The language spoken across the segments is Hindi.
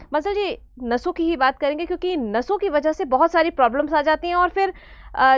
मसल जी, नसों की ही बात करेंगे क्योंकि नसों की वजह से बहुत सारी प्रॉब्लम्स आ जाती हैं और फिर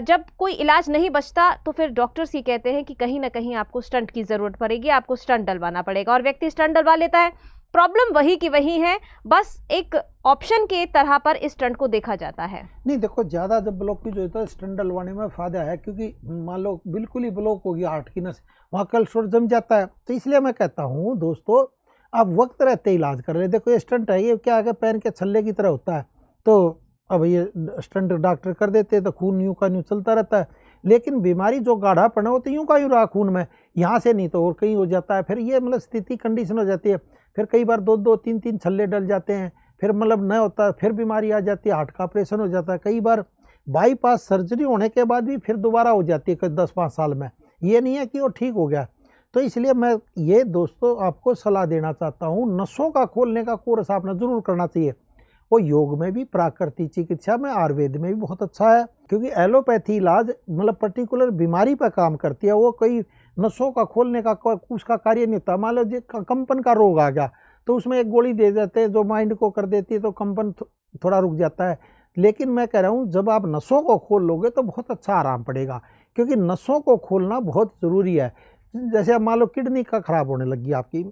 जब कोई इलाज नहीं बचता तो फिर डॉक्टर्स ये कहते हैं कि कहीं ना कहीं आपको स्टंट की ज़रूरत पड़ेगी, आपको स्टंट डलवाना पड़ेगा और व्यक्ति स्टंट डलवा लेता है। प्रॉब्लम वही की वही है, बस एक ऑप्शन के तरह पर इस स्टंट को देखा जाता है। नहीं देखो, ज़्यादा जब ब्लॉकेज होता है स्टंट डलवाने में फ़ायदा है, क्योंकि मान लो बिल्कुल ही ब्लॉक हो गया हार्ट की नस, वहाँ कोलेस्ट्रॉल जम जाता है। तो इसलिए मैं कहता हूँ दोस्तों, आप वक्त रहते इलाज कर रहे। देखो ये स्टंट है, ये क्या है, पैन के छल्ले की तरह होता है। तो अब ये स्टंट डॉक्टर कर देते हैं तो खून यूं का यूं चलता रहता है। लेकिन बीमारी जो गाढ़ापन है वो तो यूं का यूं रहा खून में, यहाँ से नहीं तो और कहीं हो जाता है। फिर ये मतलब स्थिति कंडीशन हो जाती है। फिर कई बार 2-2 3-3 छल्ले डल जाते हैं, फिर मतलब न होता, फिर बीमारी आ जाती है, हार्ट का ऑपरेशन हो जाता है। कई बार बाईपास सर्जरी होने के बाद भी फिर दोबारा हो जाती है 10-5 साल में। ये नहीं है कि वो ठीक हो गया। तो इसलिए मैं ये दोस्तों आपको सलाह देना चाहता हूँ, नसों का खोलने का कोर्स आपने ज़रूर करना चाहिए। वो योग में भी, प्राकृतिक चिकित्सा में, आयुर्वेद में भी बहुत अच्छा है। क्योंकि एलोपैथी इलाज मतलब पर्टिकुलर बीमारी पर काम करती है, वो कोई नसों का खोलने का उसका कार्य नहीं होता। मान लो कंपन का रोग आ गया तो उसमें एक गोली दे देते हैं जो माइंड को कर देती है, तो कंपन थोड़ा रुक जाता है। लेकिन मैं कह रहा हूँ जब आप नसों को खोल लोगे तो बहुत अच्छा आराम पड़ेगा, क्योंकि नसों को खोलना बहुत ज़रूरी है। जैसे अब मान लो किडनी का खराब होने लगी आपकी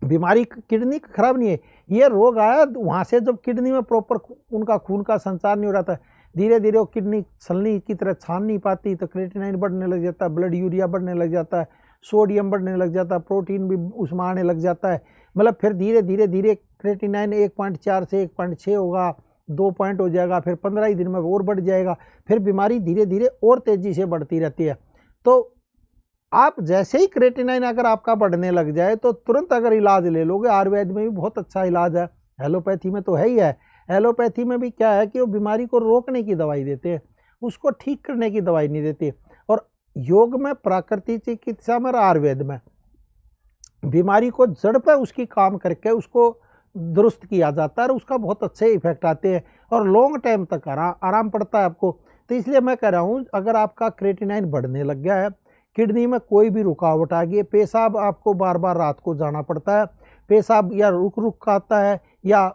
बीमारी, किडनी खराब नहीं है, ये रोग आया वहाँ से जब किडनी में प्रॉपर उनका खून का संचार नहीं हो रहा था, धीरे धीरे वो किडनी छलनी की तरह छान नहीं पाती, तो क्रिएटिनिन बढ़ने लग जाता है, ब्लड यूरिया बढ़ने लग जाता है, सोडियम बढ़ने लग जाता है, प्रोटीन भी उसमें आने लग जाता है। मतलब फिर धीरे धीरे धीरे क्रिएटिनिन 1.4 से 1.6 होगा, 2 पॉइंट हो जाएगा, फिर 15 ही दिन में और बढ़ जाएगा। फिर बीमारी धीरे धीरे और तेज़ी से बढ़ती रहती है। तो आप जैसे ही क्रिएटिनिन अगर आपका बढ़ने लग जाए तो तुरंत अगर इलाज ले लोगे, आयुर्वेद में भी बहुत अच्छा इलाज है, एलोपैथी में तो है ही है। एलोपैथी में भी क्या है कि वो बीमारी को रोकने की दवाई देते हैं, उसको ठीक करने की दवाई नहीं देती। और योग में, प्राकृतिक चिकित्सा में और आयुर्वेद में बीमारी को जड़ पर उसकी काम करके उसको दुरुस्त किया जाता है और उसका बहुत अच्छे इफेक्ट आते हैं और लॉन्ग टाइम तक आराम पड़ता है आपको। तो इसलिए मैं कह रहा हूँ, अगर आपका क्रिएटिनिन बढ़ने लग गया है, किडनी में कोई भी रुकावट आ गई है, पेशाब आपको बार बार रात को जाना पड़ता है, पेशाब या रुक रुक का आता है या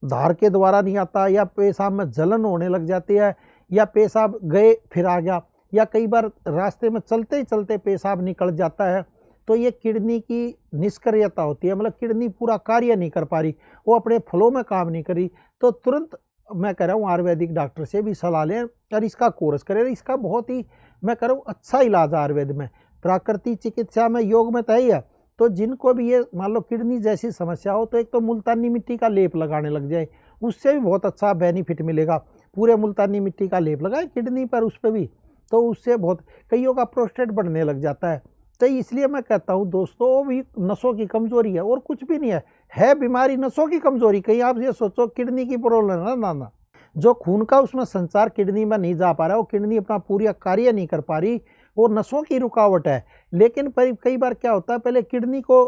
धार के द्वारा नहीं आता, या पेशाब में जलन होने लग जाती है, या पेशाब गए फिर आ गया, या कई बार रास्ते में चलते ही चलते पेशाब निकल जाता है, तो ये किडनी की निष्क्रियता होती है। मतलब किडनी पूरा कार्य नहीं कर पा रही, वो अपने फ्लो में काम नहीं करी, तो तुरंत मैं कह रहा हूँ आयुर्वेदिक डॉक्टर से भी सलाह लें और इसका कोर्स करें। इसका बहुत ही मैं कह रहा हूँ अच्छा इलाज है आयुर्वेद में, प्राकृतिक चिकित्सा में, योग में तो ही है। तो जिनको भी ये मान लो किडनी जैसी समस्या हो, तो एक तो मुल्तानी मिट्टी का लेप लगाने लग जाए, उससे भी बहुत अच्छा बेनिफिट मिलेगा। पूरे मुल्तानी मिट्टी का लेप लगाए किडनी पर, उस पर भी, तो उससे बहुत, कईयों का प्रोस्टेट बढ़ने लग जाता है। तो इसलिए मैं कहता हूँ दोस्तों, वो भी नसों की कमजोरी है और कुछ भी नहीं है बीमारी नसों की कमजोरी। कहीं आप ये सोचो किडनी की प्रॉब्लम है ना, ना, जो खून का उसमें संचार किडनी में नहीं जा पा रहा है, वो किडनी अपना पूरा कार्य नहीं कर पा रही, वो नसों की रुकावट है। लेकिन कई बार क्या होता है, पहले किडनी को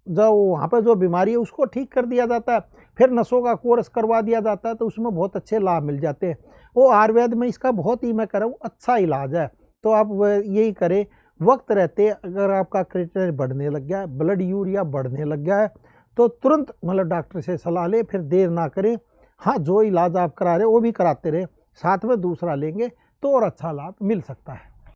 जो वहाँ पर जो बीमारी है उसको ठीक कर दिया जाता है, फिर नसों का कोर्स करवा दिया जाता है, तो उसमें बहुत अच्छे लाभ मिल जाते हैं। वो आयुर्वेद में इसका बहुत ही मैं कह रहा हूँ अच्छा इलाज है। तो आप यही करें, वक्त रहते अगर आपका क्रिएटिनिन बढ़ने लग गया है, ब्लड यूरिया बढ़ने लग गया है, तो तुरंत मतलब डॉक्टर से सलाह लें, फिर देर ना करें। हाँ, जो इलाज आप करा रहे हो वो भी कराते रहे, साथ में दूसरा लेंगे तो और अच्छा लाभ मिल सकता है।